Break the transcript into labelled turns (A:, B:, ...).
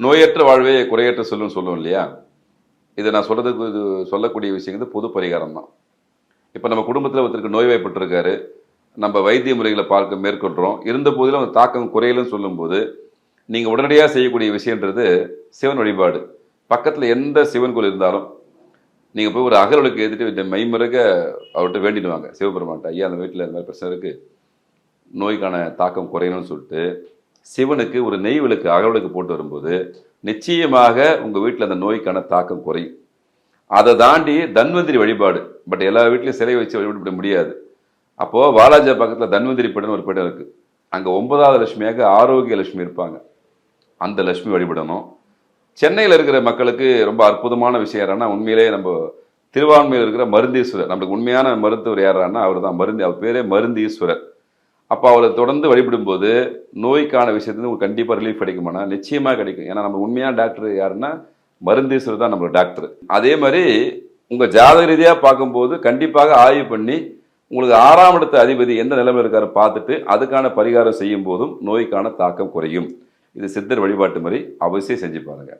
A: நோயற்ற வாழ்வே குறையற்ற சொல்லுன்னு சொல்லுவோம் இல்லையா? இதை நான் சொல்றதுக்கு சொல்லக்கூடிய விஷயங்கள் பொது பரிகாரம் தான். இப்போ நம்ம குடும்பத்தில் ஒருத்தருக்கு நோய்வாய்ப்பட்டிருக்காரு, நம்ம வைத்திய முறைகளை பார்க்க மேற்கொள்கிறோம். இருந்த போதிலும் அந்த தாக்கம் குறையலன்னு சொல்லும்போது நீங்கள் உடனடியாக செய்யக்கூடிய விஷயன்றது சிவன் வழிபாடு. பக்கத்தில் எந்த சிவன் கோயில் இருந்தாலும் நீங்கள் போய் ஒரு அகலுக்கு எழுதிட்டு மைமருக அவர்கிட்ட வேண்டிடுவாங்க சிவபெருமான்ட்ட. ஐயா, அந்த வீட்டில் இந்த மாதிரி பிரச்சனை இருக்குது, நோய்க்கான தாக்கம் குறையணும்னு சொல்லிட்டு சிவனுக்கு ஒரு நெய் விளக்கு அகலுக்கு போட்டு வரும்போது நிச்சயமாக உங்கள் வீட்டில் அந்த நோய்க்கான தாக்கம் குறையும். அதை தாண்டி தன்வந்திரி வழிபாடு, பட் எல்லா வீட்லையும் சிலை வச்சு வழிபட முடியாது. அப்போது வாலாஜா பக்கத்தில் தன்வந்திரி பீடம் ஒரு பீடம் இருக்குது. அங்கே 9வது லட்சுமியாக ஆரோக்கிய லட்சுமி இருப்பாங்க. அந்த லட்சுமி வழிபடணும். சென்னையில் இருக்கிற மக்களுக்கு ரொம்ப அற்புதமான விஷயம் யாரானா, உண்மையிலேயே நம்ம திருவான்மையில் இருக்கிற மருந்தீஸ்வரர், நம்மளுக்கு உண்மையான மருத்துவர் யாரானா அவர் தான். அவர் பேரே மருந்தீஸ்வரர். அப்போ அவரை தொடர்ந்து வழிபடும்போது நோய்க்கான விஷயத்துலேருந்து உங்களுக்கு கண்டிப்பாக ரிலீஃப் கிடைக்குமானா நிச்சயமாக கிடைக்கும். ஏன்னா நம்ம உண்மையான டாக்டர் யாருன்னா மருந்தீஸ்வரர் தான் நம்மளோட டாக்டர். அதே மாதிரி உங்கள் ஜாதக ரீதியாக பார்க்கும்போது கண்டிப்பாக ஆய்வு பண்ணி உங்களுக்கு 6ஆம் இடத்து அதிபதி எந்த நிலைமை இருக்காரு பார்த்துட்டு அதுக்கான பரிகாரம் செய்யும் போதும் நோய்க்கான தாக்கம் குறையும். இது சித்தர் வழிபாட்டு முறை, அவசியம் செஞ்சு பாருங்க.